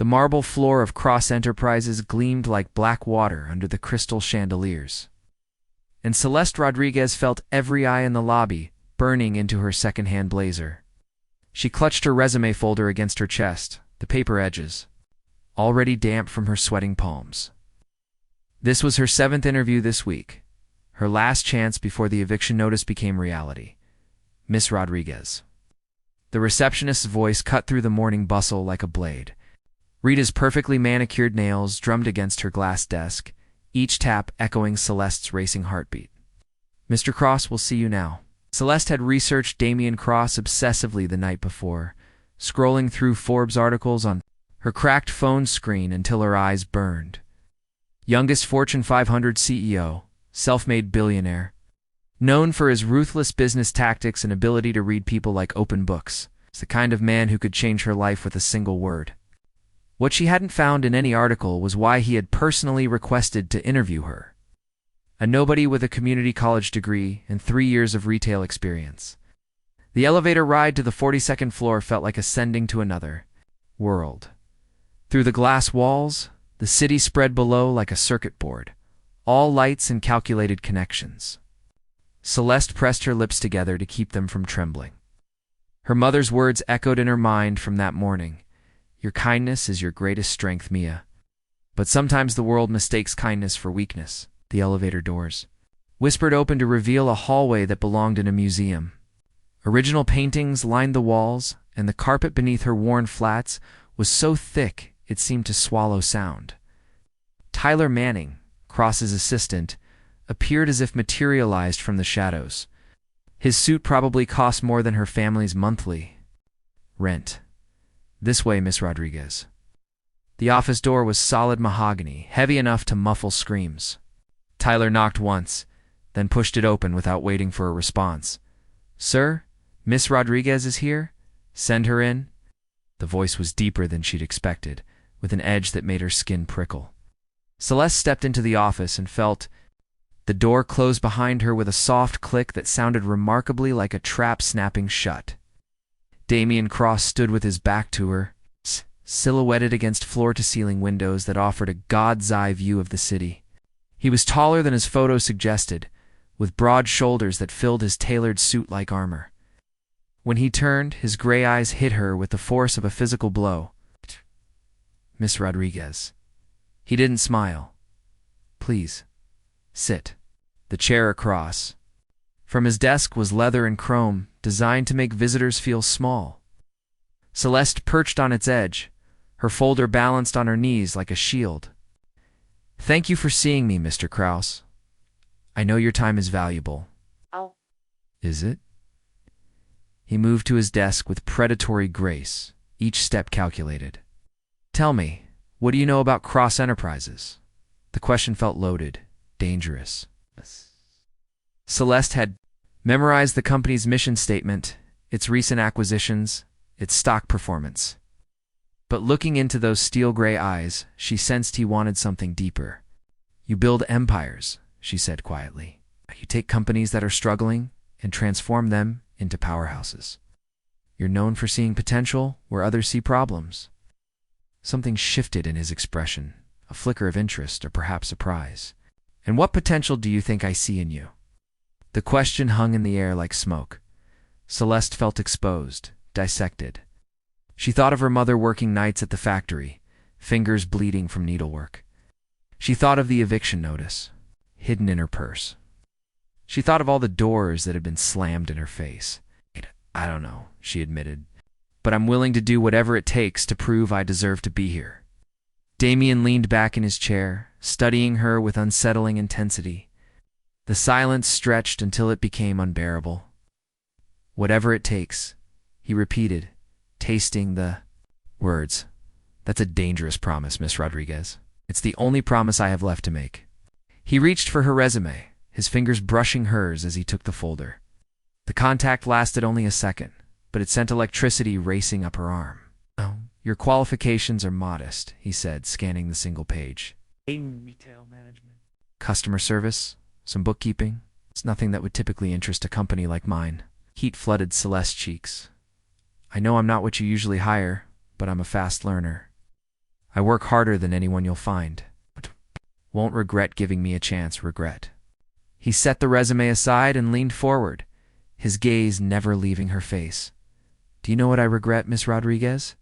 The marble floor of Cross Enterprises gleamed like black water under the crystal chandeliers. And Celeste Rodriguez felt every eye in the lobby burning into her second-hand blazer. She clutched her resume folder against her chest, the paper edges already damp from her sweating palms. This was her 7th interview this week, her last chance before the eviction notice became reality. Miss Rodriguez. The receptionist's voice cut through the morning bustle like a blade. Rita's perfectly manicured nails drummed against her glass desk, each tap echoing Celeste's racing heartbeat. Mr. Cross will see you now. Celeste had researched Damian Cross obsessively the night before, scrolling through Forbes articles on her cracked phone screen until her eyes burned. Youngest Fortune 500 CEO, self-made billionaire. Known for his ruthless business tactics and ability to read people like open books. It's the kind of man who could change her life with a single word. What she hadn't found in any article was why he had personally requested to interview her. A nobody with a community college degree and 3 years of retail experience. The elevator ride to the 42nd floor felt like ascending to another world. Through the glass walls, the city spread below like a circuit board, all lights and calculated connections. Celeste pressed her lips together to keep them from trembling. Her mother's words echoed in her mind from that morning. Your kindness is your greatest strength, Mia. But sometimes the world mistakes kindness for weakness. The elevator doors whispered open to reveal a hallway that belonged in a museum. Original paintings lined the walls, and the carpet beneath her worn flats was so thick it seemed to swallow sound. Tyler Manning, Cross's assistant, appeared as if materialized from the shadows. His suit probably cost more than her family's monthly rent. This way, Miss Rodriguez. The office door was solid mahogany, heavy enough to muffle screams. Tyler knocked once, then pushed it open without waiting for a response. Sir, Miss Rodriguez is here? Send her in? The voice was deeper than she'd expected, with an edge that made her skin prickle. Celeste stepped into the office and felt the door close behind her with a soft click that sounded remarkably like a trap snapping shut. Damian Cross stood with his back to her, silhouetted against floor-to-ceiling windows that offered a god's-eye view of the city. He was taller than his photo suggested, with broad shoulders that filled his tailored suit like armor. When he turned, his gray eyes hit her with the force of a physical blow. Miss Rodriguez. He didn't smile. Please, sit. The chair across from his desk was leather and chrome, designed to make visitors feel small. Celeste perched on its edge, her folder balanced on her knees like a shield. Thank you for seeing me, Mr. Cross. I know your time is valuable. Oh. Is it? He moved to his desk with predatory grace, each step calculated. Tell me, what do you know about Cross Enterprises? The question felt loaded, dangerous. Celeste had memorized the company's mission statement, its recent acquisitions, its stock performance. But looking into those steel-gray eyes, she sensed he wanted something deeper. You build empires, she said quietly. You take companies that are struggling and transform them into powerhouses. You're known for seeing potential where others see problems. Something shifted in his expression, a flicker of interest or perhaps surprise. And what potential do you think I see in you? The question hung in the air like smoke. Celeste felt exposed, dissected. She thought of her mother working nights at the factory, fingers bleeding from needlework. She thought of the eviction notice, hidden in her purse. She thought of all the doors that had been slammed in her face. I don't know, she admitted, but I'm willing to do whatever it takes to prove I deserve to be here. Damian leaned back in his chair, studying her with unsettling intensity. The silence stretched until it became unbearable. Whatever it takes, he repeated, tasting the words. That's a dangerous promise, Miss Rodriguez. It's the only promise I have left to make. He reached for her resume, his fingers brushing hers as he took the folder. The contact lasted only a second, but it sent electricity racing up her arm. Oh, your qualifications are modest, he said, scanning the single page. Retail management. Customer service, some bookkeeping. It's nothing that would typically interest a company like mine. Heat flooded Celeste's cheeks. I know I'm not what you usually hire, but I'm a fast learner. I work harder than anyone you'll find, but won't regret giving me a chance, regret. He set the resume aside and leaned forward, his gaze never leaving her face. Do you know what I regret, Miss Rodriguez?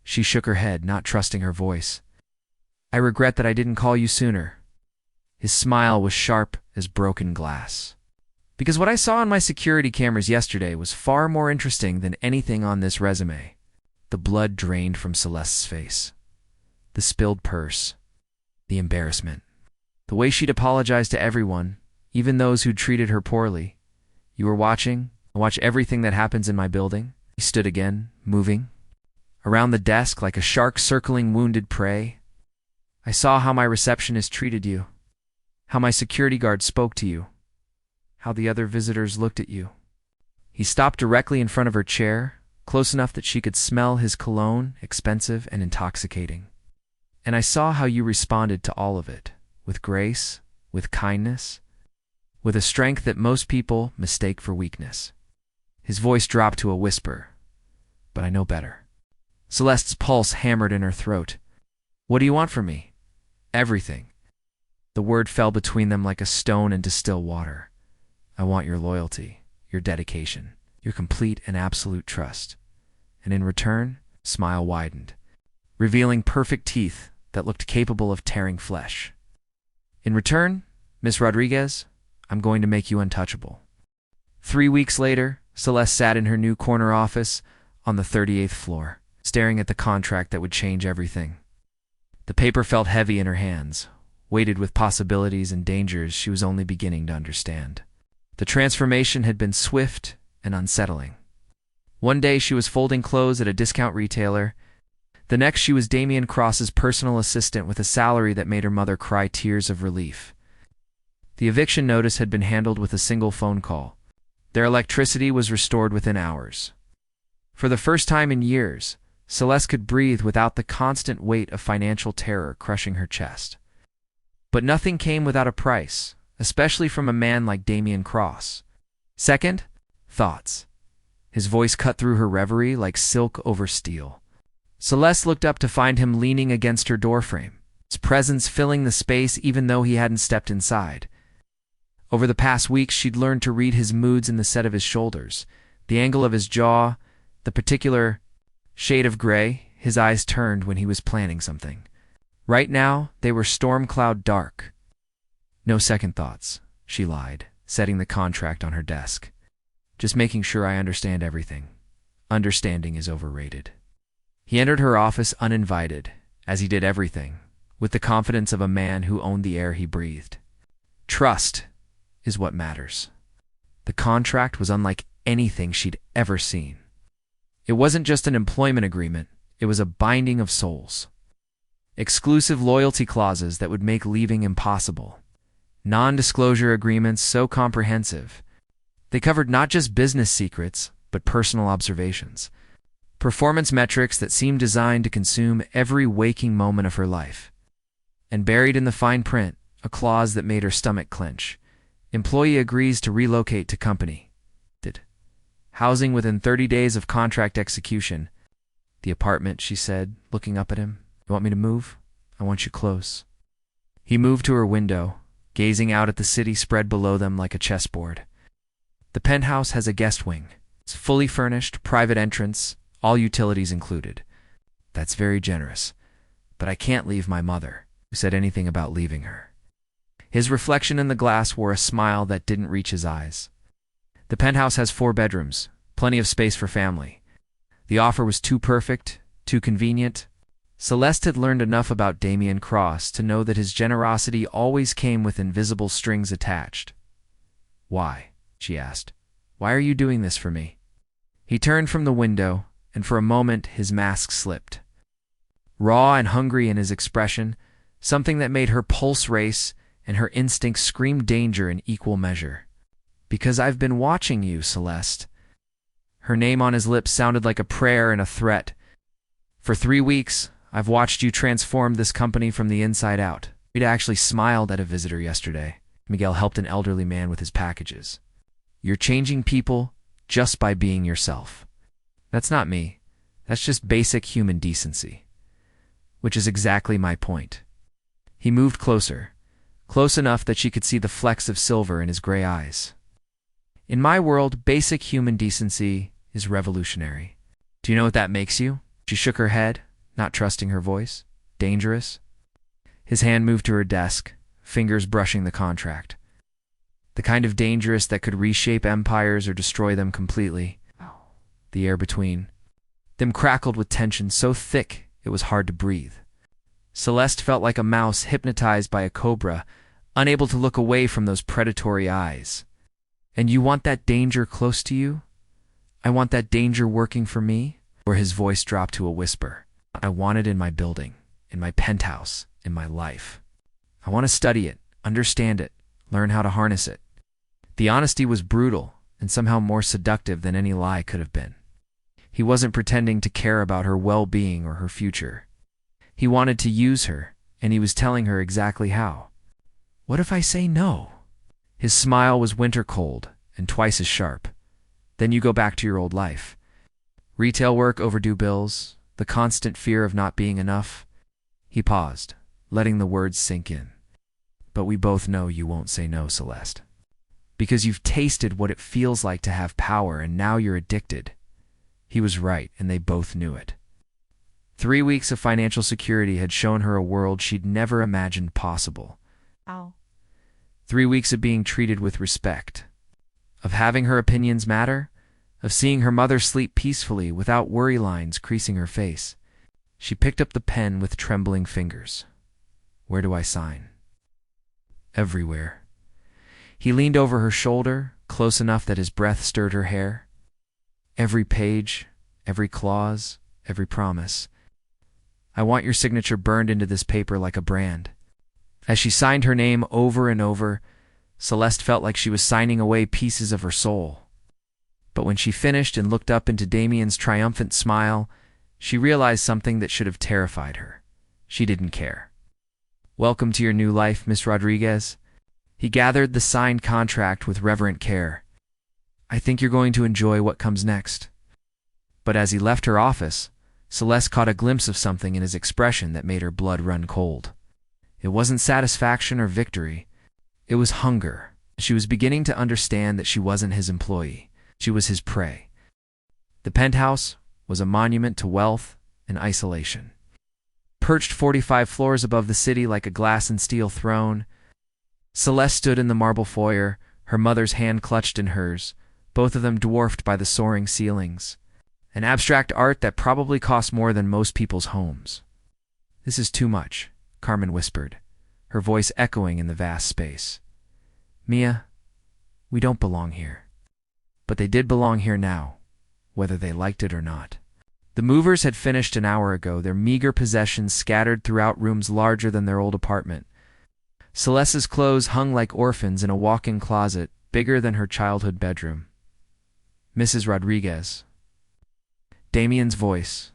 She shook her head, not trusting her voice. I regret that I didn't call you sooner. His smile was sharp as broken glass. Because what I saw on my security cameras yesterday was far more interesting than anything on this resume. The blood drained from Celeste's face. The spilled purse. The embarrassment. The way she'd apologized to everyone, even those who'd treated her poorly. You were watching? I watch everything that happens in my building. He stood again, moving. Around the desk like a shark circling wounded prey. I saw how my receptionist treated you. How my security guard spoke to you. How the other visitors looked at you. He stopped directly in front of her chair, close enough that she could smell his cologne, expensive and intoxicating. And I saw how you responded to all of it, with grace, with kindness, with a strength that most people mistake for weakness. His voice dropped to a whisper, but I know better. Celeste's pulse hammered in her throat. What do you want from me? Everything. The word fell between them like a stone into still water. I want your loyalty, your dedication, your complete and absolute trust. And in return, smile widened, revealing perfect teeth that looked capable of tearing flesh. In return, Miss Rodriguez, I'm going to make you untouchable. 3 weeks later, Celeste sat in her new corner office on the 38th floor, staring at the contract that would change everything. The paper felt heavy in her hands, weighted with possibilities and dangers she was only beginning to understand. The transformation had been swift and unsettling. One day she was folding clothes at a discount retailer. The next she was Damian Cross's personal assistant with a salary that made her mother cry tears of relief. The eviction notice had been handled with a single phone call. Their electricity was restored within hours. For the first time in years, Celeste could breathe without the constant weight of financial terror crushing her chest. But nothing came without a price, especially from a man like Damian Cross. Second, thoughts. His voice cut through her reverie like silk over steel. Celeste looked up to find him leaning against her doorframe, his presence filling the space even though he hadn't stepped inside. Over the past weeks, she'd learned to read his moods in the set of his shoulders, the angle of his jaw, the particular shade of gray his eyes turned when he was planning something. Right now, they were storm cloud dark. No second thoughts, she lied, setting the contract on her desk. Just making sure I understand everything. Understanding is overrated. He entered her office uninvited, as he did everything, with the confidence of a man who owned the air he breathed. Trust is what matters. The contract was unlike anything she'd ever seen. It wasn't just an employment agreement, it was a binding of souls. Exclusive loyalty clauses that would make leaving impossible. Non-disclosure agreements so comprehensive. They covered not just business secrets, but personal observations. Performance metrics that seemed designed to consume every waking moment of her life. And buried in the fine print, a clause that made her stomach clench. Employee agrees to relocate to company. Housing within 30 days of contract execution. The apartment, she said, looking up at him. You want me to move? I want you close. He moved to her window, gazing out at the city spread below them like a chessboard. The penthouse has a guest wing. It's fully furnished, private entrance, all utilities included. That's very generous. But I can't leave my mother, who said anything about leaving her. His reflection in the glass wore a smile that didn't reach his eyes. The penthouse has 4 bedrooms, plenty of space for family. The offer was too perfect, too convenient. Celeste had learned enough about Damian Cross to know that his generosity always came with invisible strings attached. Why? She asked. Why are you doing this for me? He turned from the window, and for a moment his mask slipped. Raw and hungry in his expression, something that made her pulse race and her instincts scream danger in equal measure. Because I've been watching you, Celeste. Her name on his lips sounded like a prayer and a threat. For 3 weeks, I've watched you transform this company from the inside out. Rita actually smiled at a visitor yesterday. Miguel helped an elderly man with his packages. You're changing people just by being yourself. That's not me. That's just basic human decency. which is exactly my point. He moved closer, close enough that she could see the flecks of silver in his gray eyes. In my world, basic human decency is revolutionary. Do you know what that makes you? She shook her head, not trusting her voice. Dangerous? His hand moved to her desk, fingers brushing the contract. The kind of dangerous that could reshape empires or destroy them completely. The air between them crackled with tension so thick it was hard to breathe. Celeste felt like a mouse hypnotized by a cobra, unable to look away from those predatory eyes. And you want that danger close to you? I want that danger working for me? Or his voice dropped to a whisper. I want it in my building, in my penthouse, in my life. I want to study it, understand it, learn how to harness it. The honesty was brutal and somehow more seductive than any lie could have been. He wasn't pretending to care about her well-being or her future. He wanted to use her, and he was telling her exactly how. What if I say no? His smile was winter cold and twice as sharp. Then you go back to your old life. Retail work, overdue bills, the constant fear of not being enough. He paused, letting the words sink in. But we both know you won't say no, Celeste. Because you've tasted what it feels like to have power and now you're addicted. He was right, and they both knew it. 3 weeks of financial security had shown her a world she'd never imagined possible. Ow. 3 weeks of being treated with respect, of having her opinions matter, of seeing her mother sleep peacefully without worry lines creasing her face. She picked up the pen with trembling fingers. Where do I sign? Everywhere. He leaned over her shoulder, close enough that his breath stirred her hair. Every page, every clause, every promise. I want your signature burned into this paper like a brand. As she signed her name over and over, Celeste felt like she was signing away pieces of her soul. But when she finished and looked up into Damian's triumphant smile, she realized something that should have terrified her. She didn't care. Welcome to your new life, Miss Rodriguez. He gathered the signed contract with reverent care. I think you're going to enjoy what comes next. But as he left her office, Celeste caught a glimpse of something in his expression that made her blood run cold. It wasn't satisfaction or victory. It was hunger. She was beginning to understand that she wasn't his employee. She was his prey. The penthouse was a monument to wealth and isolation. Perched 45 floors above the city like a glass and steel throne, Celeste stood in the marble foyer, her mother's hand clutched in hers, both of them dwarfed by the soaring ceilings. An abstract art that probably cost more than most people's homes. This is too much, Carmen whispered, her voice echoing in the vast space. Mia, we don't belong here. But they did belong here now, whether they liked it or not. The movers had finished an hour ago, their meager possessions scattered throughout rooms larger than their old apartment. Celeste's clothes hung like orphans in a walk-in closet bigger than her childhood bedroom. Mrs. Rodriguez. Damian's voice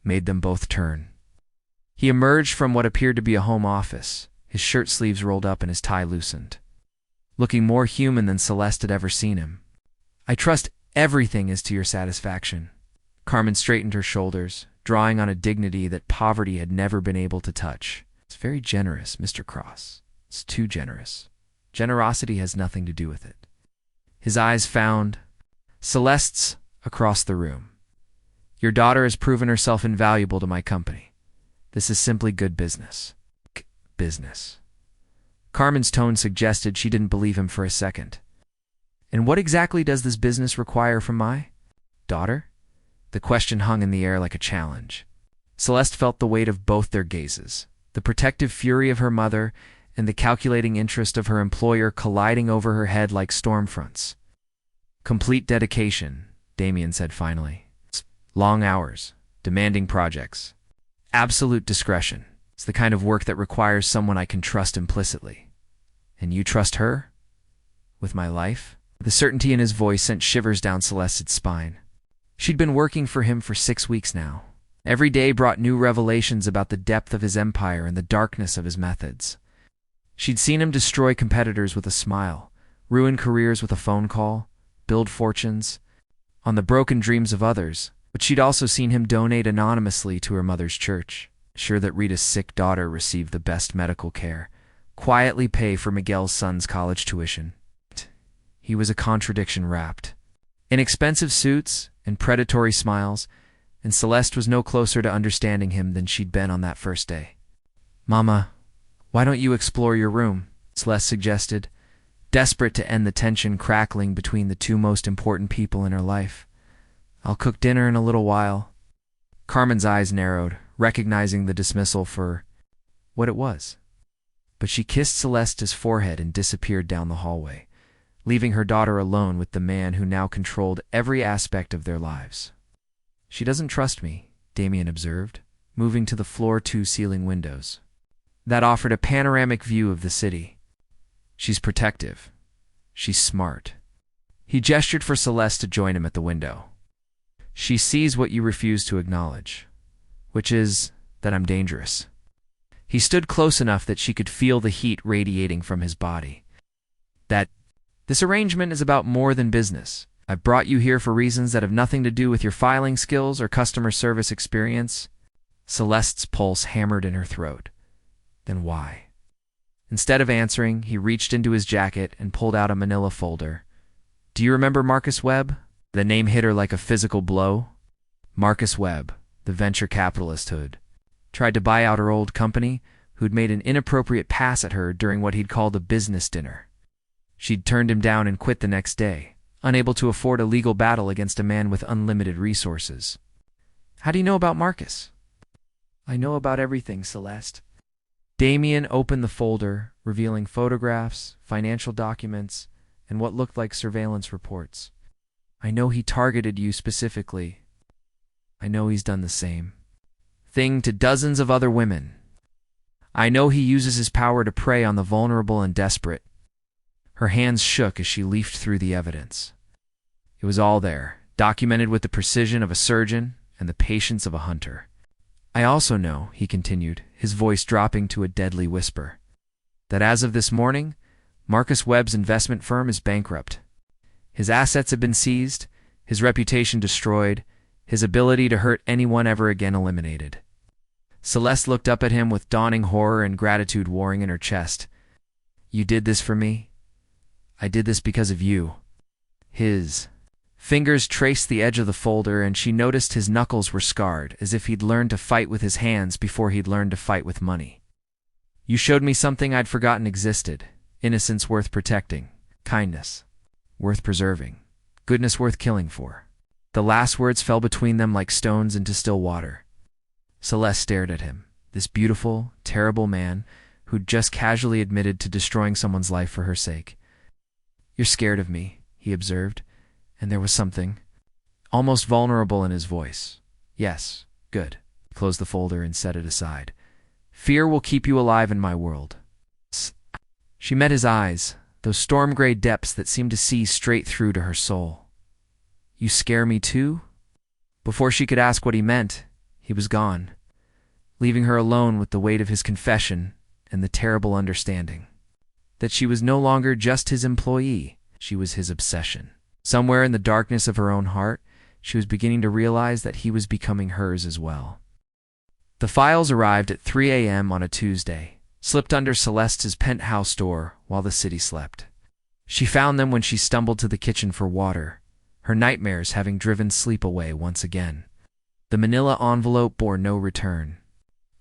made them both turn. He emerged from what appeared to be a home office, his shirt sleeves rolled up and his tie loosened, looking more human than Celeste had ever seen him. I trust everything is to your satisfaction. Carmen straightened her shoulders, drawing on a dignity that poverty had never been able to touch. It's very generous, Mr. Cross. It's too generous. Generosity has nothing to do with it. His eyes found Celeste's across the room. Your daughter has proven herself invaluable to my company. This is simply good business. Business. Carmen's tone suggested she didn't believe him for a second. And what exactly does this business require from my daughter? The question hung in the air like a challenge. Celeste felt the weight of both their gazes, the protective fury of her mother and the calculating interest of her employer colliding over her head like storm fronts. Complete dedication, Damian said finally. Long hours, demanding projects. Absolute discretion. It's the kind of work that requires someone I can trust implicitly. And you trust her? With my life? The certainty in his voice sent shivers down Celeste's spine. She'd been working for him for 6 weeks now. Every day brought new revelations about the depth of his empire and the darkness of his methods. She'd seen him destroy competitors with a smile, ruin careers with a phone call, build fortunes on the broken dreams of others, but she'd also seen him donate anonymously to her mother's church. sure that Rita's sick daughter received the best medical care, quietly pay for Miguel's son's college tuition. He was a contradiction wrapped in expensive suits and predatory smiles, and Celeste was no closer to understanding him than she'd been on that first day. "Mama, why don't you explore your room?" Celeste suggested, desperate to end the tension crackling between the two most important people in her life. "I'll cook dinner in a little while." Carmen's eyes narrowed, recognizing the dismissal for what it was. But she kissed Celeste's forehead and disappeared down the hallway, leaving her daughter alone with the man who now controlled every aspect of their lives. "She doesn't trust me," Damian observed, moving to the floor-to-ceiling windows that offered a panoramic view of the city. "She's protective. She's smart." He gestured for Celeste to join him at the window. "She sees what you refuse to acknowledge, which is that I'm dangerous." He stood close enough that she could feel the heat radiating from his body. This arrangement is about more than business. I've brought you here for reasons that have nothing to do with your filing skills or customer service experience." Celeste's pulse hammered in her throat. Then why? Instead of answering, he reached into his jacket and pulled out a manila folder. "Do you remember Marcus Webb?" The name hit her like a physical blow. Marcus Webb, the venture capitalist who'd tried to buy out her old company, who'd made an inappropriate pass at her during what he'd called a business dinner. She'd turned him down and quit the next day, unable to afford a legal battle against a man with unlimited resources. "How do you know about Marcus?" "I know about everything, Celeste." Damian opened the folder, revealing photographs, financial documents, and what looked like surveillance reports. "I know he targeted you specifically. I know he's done the same thing to dozens of other women. I know he uses his power to prey on the vulnerable and desperate." Her hands shook as she leafed through the evidence. It was all there, documented with the precision of a surgeon and the patience of a hunter. "I also know," he continued, his voice dropping to a deadly whisper, "that as of this morning, Marcus Webb's investment firm is bankrupt. His assets have been seized, his reputation destroyed, his ability to hurt anyone ever again eliminated." Celeste looked up at him with dawning horror and gratitude warring in her chest. "You did this for me? I did this because of you." His fingers traced the edge of the folder, and she noticed his knuckles were scarred, as if he'd learned to fight with his hands before he'd learned to fight with money. "You showed me something I'd forgotten existed. Innocence worth protecting. Kindness worth preserving. Goodness worth killing for." The last words fell between them like stones into still water. Celeste stared at him, this beautiful, terrible man who'd just casually admitted to destroying someone's life for her sake. "You're scared of me," he observed, and there was something almost vulnerable in his voice. "Yes, good." He closed the folder and set it aside. "Fear will keep you alive in my world." She met his eyes, those storm-gray depths that seemed to see straight through to her soul. "You scare me too?" Before she could ask what he meant, he was gone, leaving her alone with the weight of his confession and the terrible understanding that she was no longer just his employee, she was his obsession. Somewhere in the darkness of her own heart, she was beginning to realize that he was becoming hers as well. The files arrived at 3 a.m. on a Tuesday, slipped under Celeste's penthouse door while the city slept. She found them when she stumbled to the kitchen for water, her nightmares having driven sleep away once again. The manila envelope bore no return.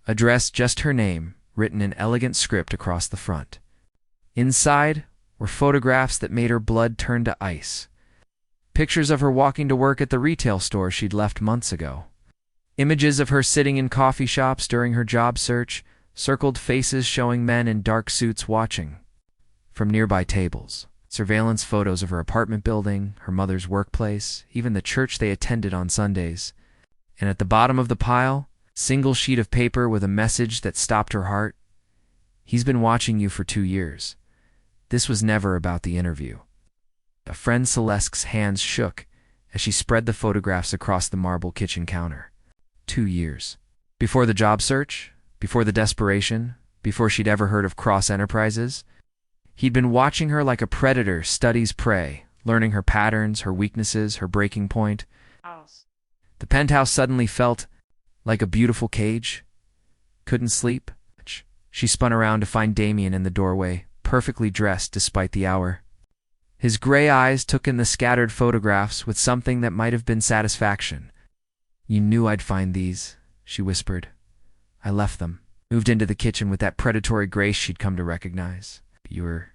Addressed just her name, written in elegant script across the front. Inside were photographs that made her blood turn to ice. Pictures of her walking to work at the retail store she'd left months ago. Images of her sitting in coffee shops during her job search, circled faces showing men in dark suits watching from nearby tables. Surveillance photos of her apartment building, her mother's workplace, even the church they attended on Sundays. And at the bottom of the pile, single sheet of paper with a message that stopped her heart. "He's been watching you for 2 years. This was never about the interview." A friend Celeste's hands shook as she spread the photographs across the marble kitchen counter. 2 years. Before the job search, before the desperation, before she'd ever heard of Cross Enterprises, he'd been watching her like a predator studies prey, learning her patterns, her weaknesses, her breaking point. The penthouse suddenly felt like a beautiful cage, Couldn't sleep? She spun around to find Damian in the doorway, perfectly dressed despite the hour. His gray eyes took in the scattered photographs with something that might have been satisfaction. "You knew I'd find these," she whispered. "I left them, moved into the kitchen with that predatory grace she'd come to recognize. You were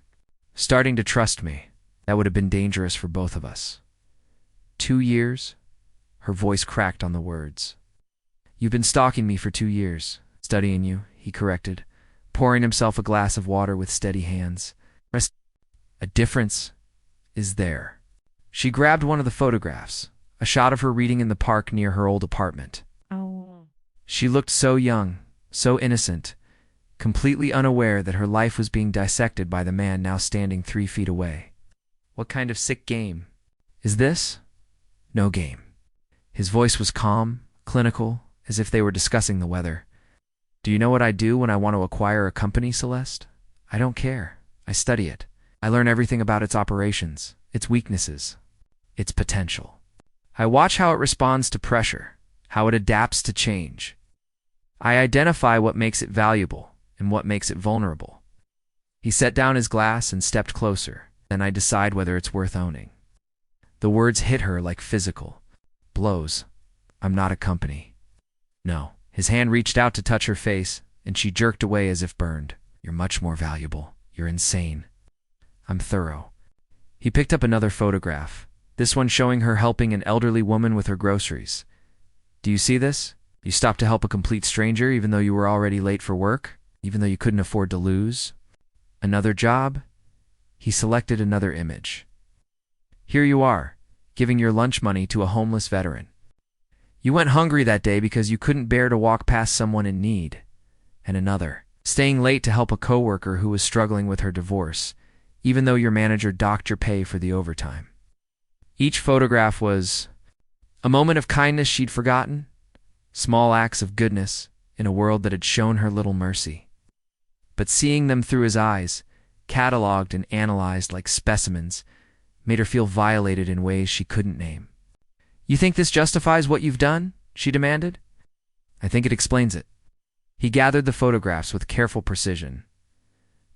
starting to trust me. That would have been dangerous for both of us." 2 years? Her voice cracked on the words. "You've been stalking me for 2 years. Studying you," he corrected, pouring himself a glass of water with steady hands. "A difference is there." She grabbed one of the photographs, a shot of her reading in the park near her old apartment. Oh. She looked so young, so innocent, completely unaware that her life was being dissected by the man now standing 3 feet away. "What kind of sick game is this?" "No game." His voice was calm, clinical, as if they were discussing the weather. "Do you know what I do when I want to acquire a company, Celeste? I don't care. I study it. I learn everything about its operations, its weaknesses, its potential. I watch how it responds to pressure, how it adapts to change. I identify what makes it valuable and what makes it vulnerable." He set down his glass and stepped closer. "Then I decide whether it's worth owning." The words hit her like physical blows. "I'm not a company." "No." His hand reached out to touch her face, and she jerked away as if burned. "You're much more valuable. You're insane." "I'm thorough." He picked up another photograph, this one showing her helping an elderly woman with her groceries. "Do you see this? You stopped to help a complete stranger even though you were already late for work, even though you couldn't afford to lose. Another job?" He selected another image. "Here you are, giving your lunch money to a homeless veteran. You went hungry that day because you couldn't bear to walk past someone in need." And another, "Staying late to help a coworker who was struggling with her divorce, even though your manager docked your pay for the overtime." Each photograph was a moment of kindness she'd forgotten, small acts of goodness in a world that had shown her little mercy. But seeing them through his eyes, cataloged and analyzed like specimens, made her feel violated in ways she couldn't name. "You think this justifies what you've done?" she demanded. "I think it explains it." He gathered the photographs with careful precision.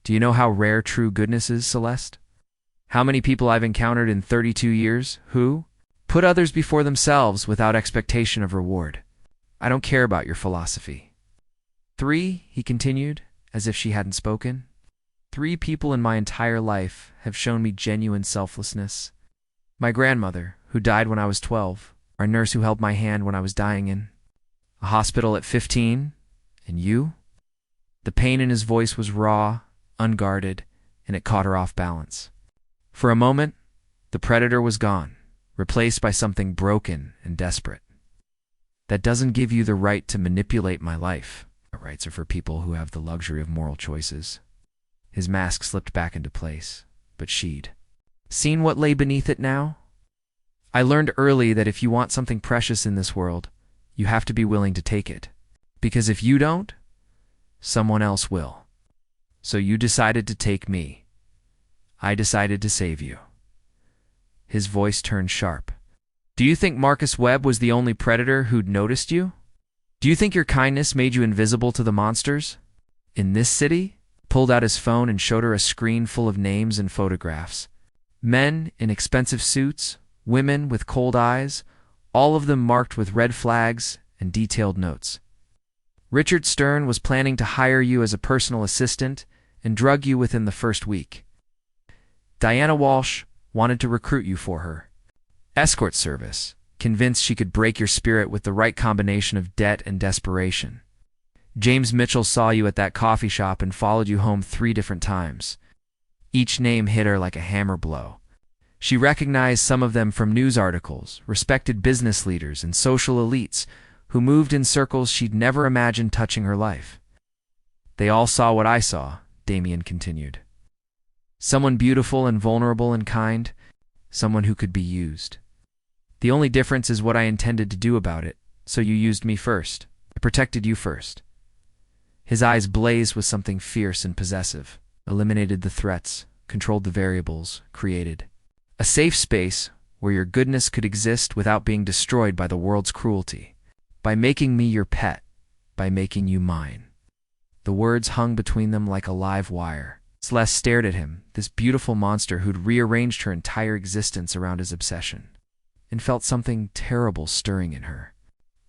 "Do you know how rare true goodness is, Celeste? How many people I've encountered in 32 years who put others before themselves without expectation of reward. I don't care about your philosophy." 3, he continued, as if she hadn't spoken. 3 people in my entire life have shown me genuine selflessness. My grandmother, who died when I was 12, our nurse who held my hand when I was dying in a hospital at 15, and you." The pain in his voice was raw, unguarded, and it caught her off balance. For a moment, the predator was gone, replaced by something broken and desperate. "That doesn't give you the right to manipulate my life. My rights are for people who have the luxury of moral choices." His mask slipped back into place, but she'd seen what lay beneath it now. "I learned early that if you want something precious in this world, you have to be willing to take it. Because if you don't, someone else will. So you decided to take me. I decided to save you." His voice turned sharp. "Do you think Marcus Webb was the only predator who'd noticed you? Do you think your kindness made you invisible to the monsters? In this city?" Pulled out his phone and showed her a screen full of names and photographs. Men in expensive suits, women with cold eyes, all of them marked with red flags and detailed notes. "Richard Stern was planning to hire you as a personal assistant and drug you within the first week. Diana Walsh wanted to recruit you for her escort service, convinced she could break your spirit with the right combination of debt and desperation. James Mitchell saw you at that coffee shop and followed you home 3 different times." Each name hit her like a hammer blow. She recognized some of them from news articles, respected business leaders and social elites who moved in circles she'd never imagined touching her life. "They all saw what I saw," Damian continued. "Someone beautiful and vulnerable and kind, someone who could be used. The only difference is what I intended to do about it, so you used me first. I protected you first." His eyes blazed with something fierce and possessive, eliminated the threats, controlled the variables, created a safe space where your goodness could exist without being destroyed by the world's cruelty. By making me your pet, by making you mine. The words hung between them like a live wire. Celeste stared at him, this beautiful monster who'd rearranged her entire existence around his obsession, and felt something terrible stirring in her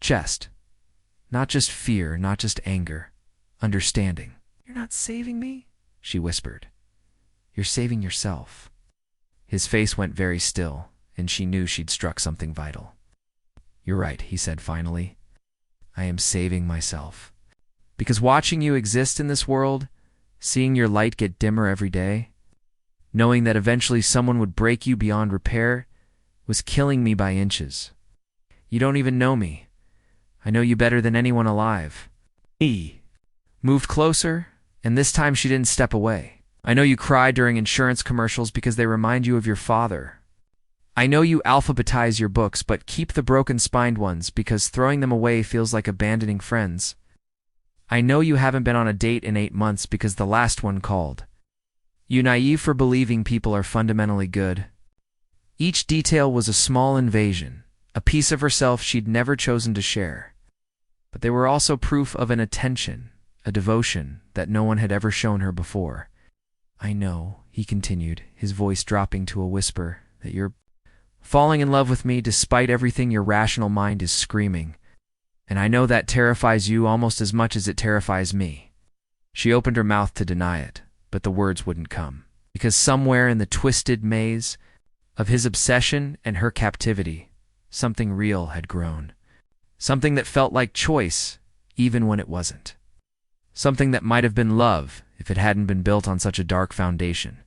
chest. Not just fear, not just anger, understanding. "You're not saving me," she whispered. "You're saving yourself." His face went very still, and she knew she'd struck something vital. "You're right," he said finally. "I am saving myself. Because watching you exist in this world, seeing your light get dimmer every day, knowing that eventually someone would break you beyond repair, was killing me by inches. You don't even know me. I know you better than anyone alive." He moved closer, and this time she didn't step away. "I know you cry during insurance commercials because they remind you of your father. I know you alphabetize your books, but keep the broken-spined ones because throwing them away feels like abandoning friends. I know you haven't been on a date in 8 months because the last one called. You naive for believing people are fundamentally good." Each detail was a small invasion, a piece of herself she'd never chosen to share. But they were also proof of an attention, a devotion that no one had ever shown her before. "I know," he continued, his voice dropping to a whisper, "that you're falling in love with me despite everything your rational mind is screaming. And I know that terrifies you almost as much as it terrifies me." She opened her mouth to deny it, but the words wouldn't come. Because somewhere in the twisted maze of his obsession and her captivity, something real had grown. Something that felt like choice, even when it wasn't. Something that might have been love if it hadn't been built on such a dark foundation.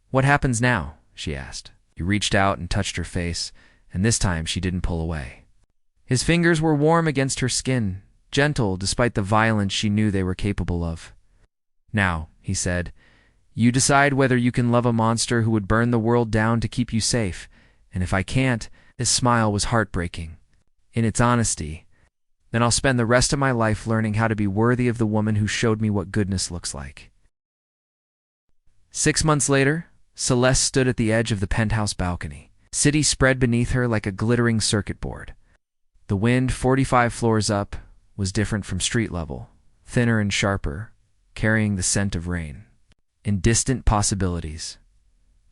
"What happens now?" she asked. He reached out and touched her face, and this time she didn't pull away. His fingers were warm against her skin, gentle despite the violence she knew they were capable of. "Now," he said, "you decide whether you can love a monster who would burn the world down to keep you safe, and if I can't," his smile was heartbreaking, in its honesty, "then I'll spend the rest of my life learning how to be worthy of the woman who showed me what goodness looks like." 6 months later, Celeste stood at the edge of the penthouse balcony. City spread beneath her like a glittering circuit board. The wind, 45 floors up, was different from street level, thinner and sharper, carrying the scent of rain. In distant possibilities.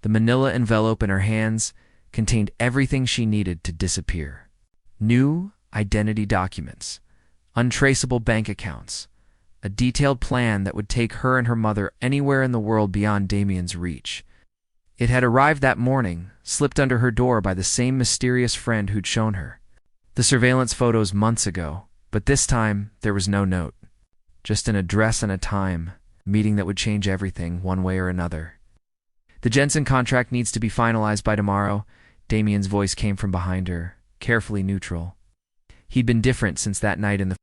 The manila envelope in her hands contained everything she needed to disappear. New identity documents, untraceable bank accounts, a detailed plan that would take her and her mother anywhere in the world beyond Damian's reach. It had arrived that morning, slipped under her door by the same mysterious friend who'd shown her the surveillance photos months ago, but this time there was no note. Just an address and a time, meeting that would change everything one way or another. "The Jensen contract needs to be finalized by tomorrow," Damian's voice came from behind her, carefully neutral. He'd been different since that night in the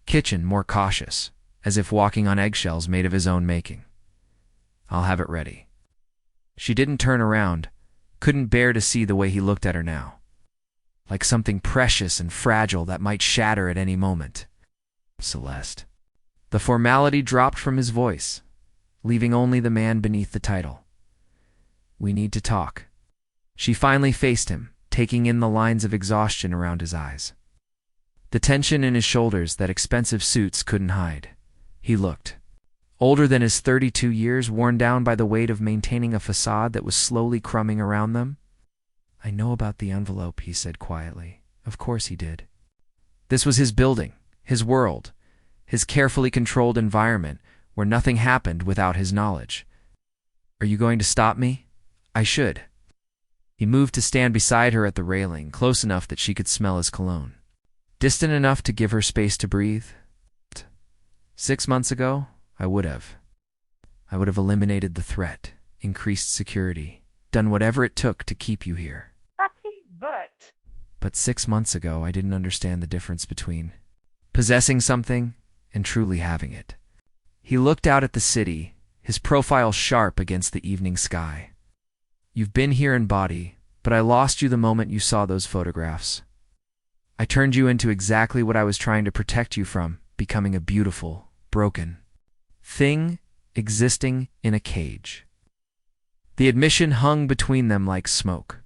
kitchen, more cautious, as if walking on eggshells made of his own making. "I'll have it ready." She didn't turn around, couldn't bear to see the way he looked at her now. Like something precious and fragile that might shatter at any moment. "Celeste." The formality dropped from his voice, leaving only the man beneath the title. "We need to talk." She finally faced him, taking in the lines of exhaustion around his eyes. The tension in his shoulders that expensive suits couldn't hide. He looked older than his 32 years, worn down by the weight of maintaining a facade that was slowly crumbling around them. "I know about the envelope," he said quietly. Of course he did. This was his building, his world, his carefully controlled environment where nothing happened without his knowledge. "Are you going to stop me?" "I should." He moved to stand beside her at the railing, close enough that she could smell his cologne. Distant enough to give her space to breathe. 6 months ago, I would have eliminated the threat, increased security, done whatever it took to keep you here. But 6 months ago, I didn't understand the difference between possessing something and truly having it. He looked out at the city, his profile sharp against the evening sky. "You've been here in body, but I lost you the moment you saw those photographs. I turned you into exactly what I was trying to protect you from, becoming a beautiful, broken thing existing in a cage." The admission hung between them like smoke.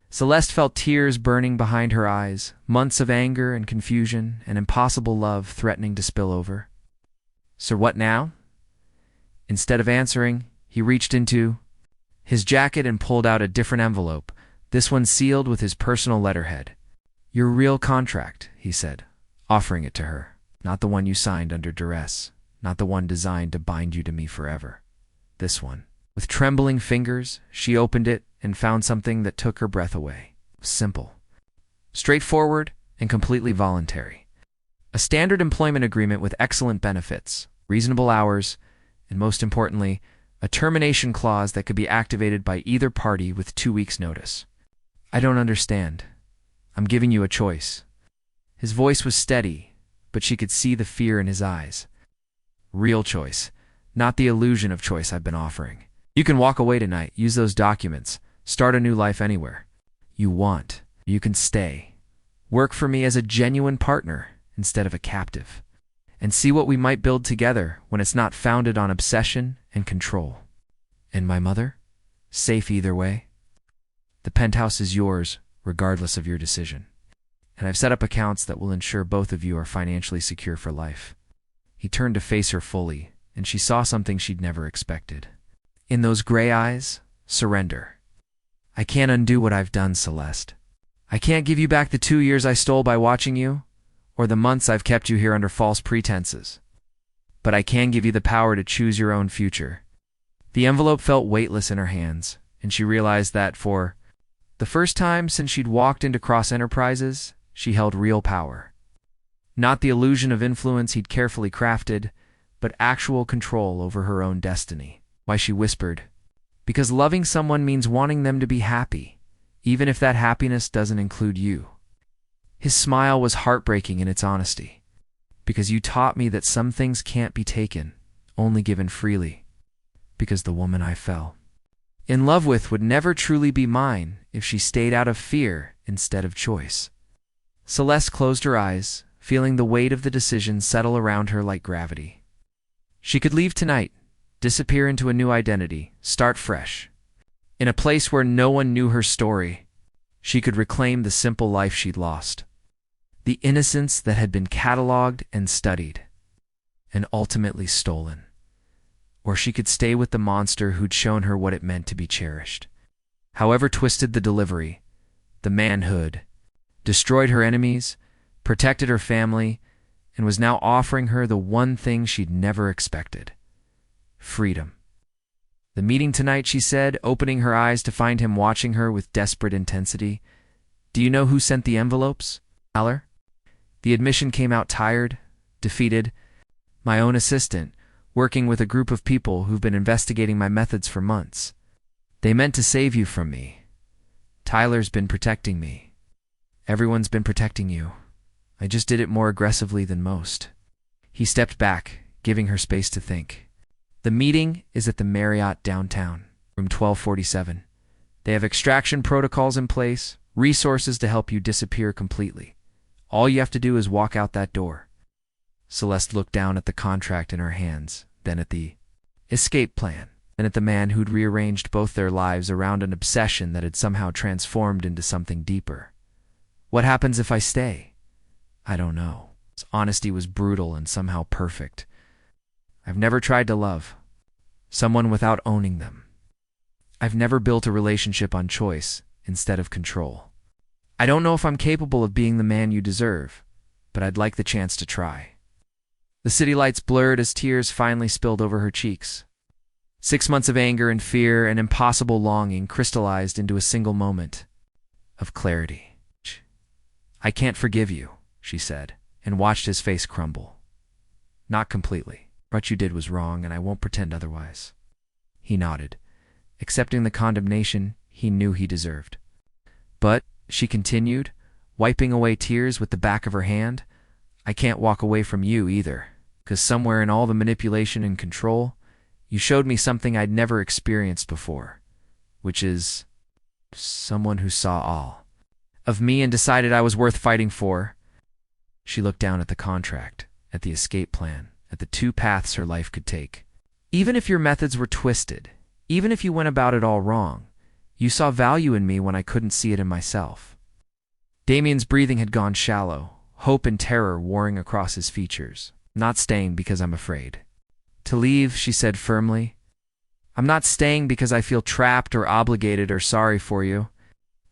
Celeste felt tears burning behind her eyes, months of anger and confusion and impossible love threatening to spill over. "So what now?" Instead of answering, he reached into his jacket and pulled out a different envelope, this one sealed with his personal letterhead. "Your real contract," he said, offering it to her. "Not the one you signed under duress, not the one designed to bind you to me forever. This one." With trembling fingers, she opened it and found something that took her breath away. Simple, straightforward, and completely voluntary. A standard employment agreement with excellent benefits, reasonable hours, and most importantly, a termination clause that could be activated by either party with 2 weeks' notice. "I don't understand. I'm giving you a choice." His voice was steady, but she could see the fear in his eyes. "Real choice, not the illusion of choice I've been offering. You can walk away tonight, use those documents, start a new life anywhere you want. You can stay. Work for me as a genuine partner instead of a captive. And see what we might build together when it's not founded on obsession and control. And my mother? Safe either way. The penthouse is yours, regardless of your decision. And I've set up accounts that will ensure both of you are financially secure for life." He turned to face her fully, and she saw something she'd never expected. In those gray eyes, surrender. "I can't undo what I've done, Celeste. I can't give you back the 2 years I stole by watching you, or the months I've kept you here under false pretenses. But I can give you the power to choose your own future." The envelope felt weightless in her hands, and she realized that for the first time since she'd walked into Cross Enterprises, she held real power. Not the illusion of influence he'd carefully crafted, but actual control over her own destiny. Why, she whispered, "Because loving someone means wanting them to be happy, even if that happiness doesn't include you." His smile was heartbreaking in its honesty. "Because you taught me that some things can't be taken, only given freely. Because the woman I fell in love with would never truly be mine if she stayed out of fear instead of choice." Celeste closed her eyes, feeling the weight of the decision settle around her like gravity. She could leave tonight, disappear into a new identity, start fresh. In a place where no one knew her story, she could reclaim the simple life she'd lost. The innocence that had been cataloged and studied, and ultimately stolen. Or she could stay with the monster who'd shown her what it meant to be cherished. However twisted the delivery, the manhood destroyed her enemies, protected her family, and was now offering her the one thing she'd never expected: freedom. "The meeting tonight," she said, opening her eyes to find him watching her with desperate intensity. "Do you know who sent the envelopes? Aller?" The admission came out tired, defeated. "My own assistant, working with a group of people who've been investigating my methods for months. They meant to save you from me. Tyler's been protecting me. Everyone's been protecting you. I just did it more aggressively than most." He stepped back, giving her space to think. "The meeting is at the Marriott downtown, room 1247. They have extraction protocols in place, resources to help you disappear completely. All you have to do is walk out that door." Celeste looked down at the contract in her hands, then at the escape plan, and at the man who'd rearranged both their lives around an obsession that had somehow transformed into something deeper. "What happens if I stay?" "I don't know." His honesty was brutal and somehow perfect. "I've never tried to love someone without owning them. I've never built a relationship on choice instead of control. I don't know if I'm capable of being the man you deserve, but I'd like the chance to try." The city lights blurred as tears finally spilled over her cheeks. 6 months of anger and fear and impossible longing crystallized into a single moment of clarity. "I can't forgive you," she said, and watched his face crumble. "Not completely. What you did was wrong, and I won't pretend otherwise." He nodded, accepting the condemnation he knew he deserved. "But," she continued, wiping away tears with the back of her hand, "I can't walk away from you either, because somewhere in all the manipulation and control, you showed me something I'd never experienced before, which is someone who saw all of me and decided I was worth fighting for." She looked down at the contract, at the escape plan, at the 2 paths her life could take. "Even if your methods were twisted, even if you went about it all wrong, you saw value in me when I couldn't see it in myself." Damian's breathing had gone shallow, hope and terror warring across his features. "Not staying because I'm afraid. To leave, she said firmly. I'm not staying because I feel trapped or obligated or sorry for you.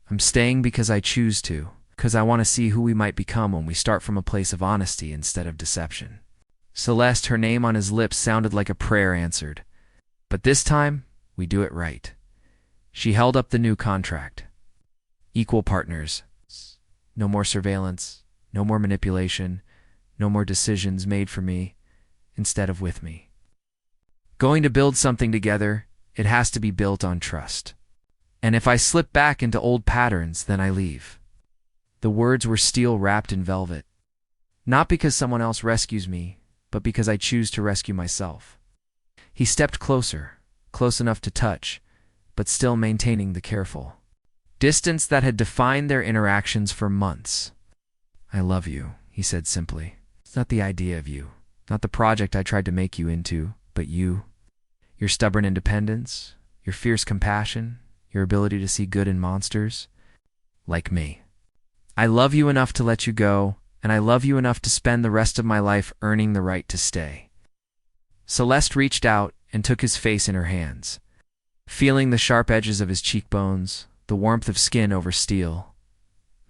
I'm staying because I choose to, because I want to see who we might become when we start from a place of honesty instead of deception. Celeste, her name on his lips, sounded like a prayer answered. But this time, we do it right. She held up the new contract. Equal partners. No more surveillance, no more manipulation, no more decisions made for me instead of with me. Going to build something together, it has to be built on trust. And if I slip back into old patterns, then I leave. The words were steel wrapped in velvet. Not because someone else rescues me, but because I choose to rescue myself. He stepped closer, close enough to touch, but still maintaining the careful distance that had defined their interactions for months. I love you, he said simply. It's not the idea of you, not the project I tried to make you into, but you. Your stubborn independence, your fierce compassion, your ability to see good in monsters, like me. I love you enough to let you go, and I love you enough to spend the rest of my life earning the right to stay. Celeste reached out and took his face in her hands, feeling the sharp edges of his cheekbones, the warmth of skin over steel.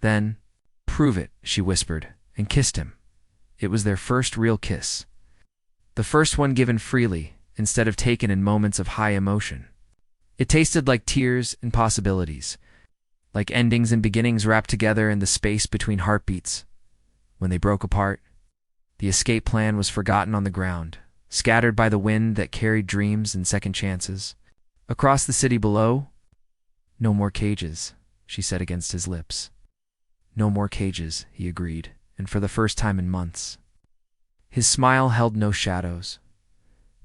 Then, prove it, she whispered, and kissed him. It was their first real kiss. The first one given freely, instead of taken in moments of high emotion. It tasted like tears and possibilities, like endings and beginnings wrapped together in the space between heartbeats. When they broke apart, the escape plan was forgotten on the ground, scattered by the wind that carried dreams and second chances. Across the city below, no more cages, she said against his lips. No more cages, he agreed, and for the first time in months. His smile held no shadows.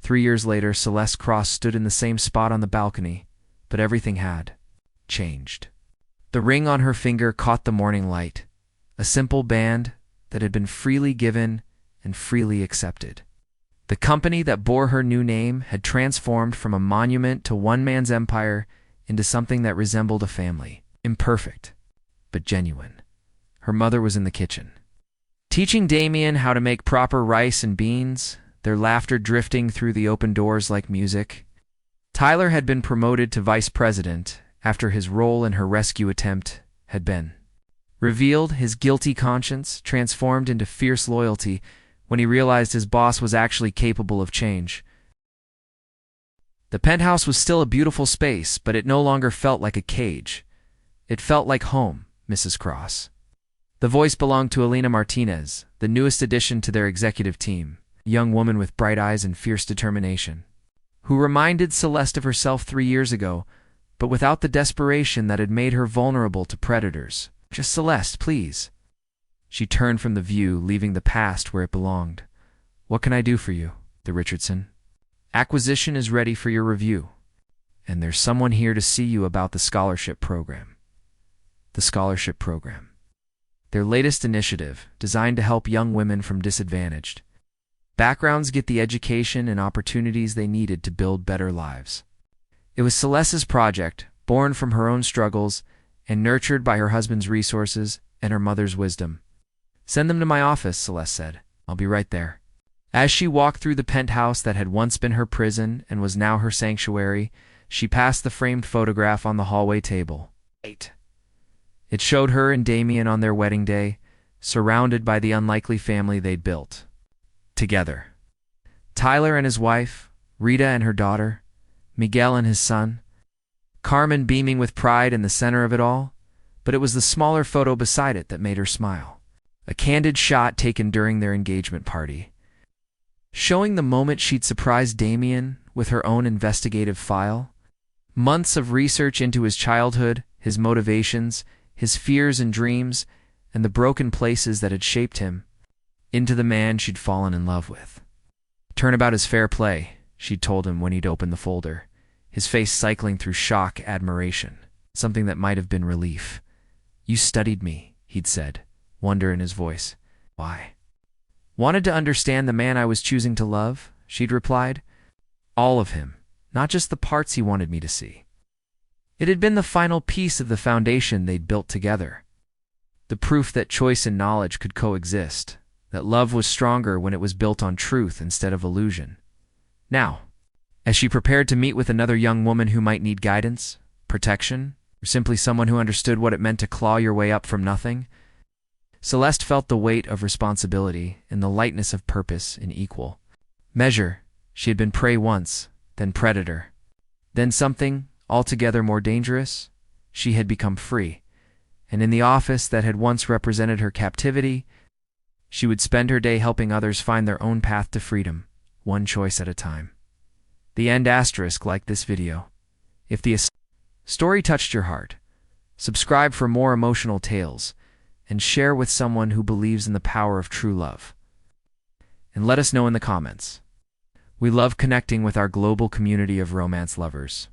3 years later, Celeste Cross stood in the same spot on the balcony, but everything had changed. The ring on her finger caught the morning light, a simple band that had been freely given and freely accepted. The company that bore her new name had transformed from a monument to one man's empire into something that resembled a family, imperfect, but genuine. Her mother was in the kitchen, teaching Damian how to make proper rice and beans, their laughter drifting through the open doors like music. Tyler had been promoted to vice president after his role in her rescue attempt had been revealed, his guilty conscience transformed into fierce loyalty when he realized his boss was actually capable of change. The penthouse was still a beautiful space, but it no longer felt like a cage. It felt like home, Mrs. Cross. The voice belonged to Elena Martinez, the newest addition to their executive team, a young woman with bright eyes and fierce determination, who reminded Celeste of herself 3 years ago, but without the desperation that had made her vulnerable to predators. Just Celeste, please. She turned from the view, leaving the past where it belonged. What can I do for you, the Richardson? Acquisition is ready for your review, and there's someone here to see you about the scholarship program. The scholarship program. Their latest initiative, designed to help young women from disadvantaged backgrounds get the education and opportunities they needed to build better lives. It was Celeste's project, born from her own struggles and nurtured by her husband's resources and her mother's wisdom. Send them to my office, Celeste said. I'll be right there. As she walked through the penthouse that had once been her prison and was now her sanctuary, she passed the framed photograph on the hallway table. 8. It showed her and Damian on their wedding day, surrounded by the unlikely family they'd built together. Tyler and his wife, Rita and her daughter, Miguel and his son, Carmen beaming with pride in the center of it all, but it was the smaller photo beside it that made her smile. A candid shot taken during their engagement party, showing the moment she'd surprised Damian with her own investigative file. Months of research into his childhood, his motivations, his fears and dreams, and the broken places that had shaped him into the man she'd fallen in love with. Turnabout is fair play, she'd told him when he'd opened the folder, his face cycling through shock, admiration, something that might have been relief. You studied me, he'd said, wonder in his voice. Why? Wanted to understand the man I was choosing to love, she'd replied. All of him, not just the parts he wanted me to see. It had been the final piece of the foundation they'd built together. The proof that choice and knowledge could coexist, that love was stronger when it was built on truth instead of illusion. Now, as she prepared to meet with another young woman who might need guidance, protection, or simply someone who understood what it meant to claw your way up from nothing, Celeste felt the weight of responsibility and the lightness of purpose in equal measure. She had been prey once, then predator, then something altogether more dangerous. She had become free, and in the office that had once represented her captivity, she would spend her day helping others find their own path to freedom, one choice at a time. The end asterisk like this video. If the story touched your heart, subscribe for more emotional tales, and share with someone who believes in the power of true love. And let us know in the comments. We love connecting with our global community of romance lovers.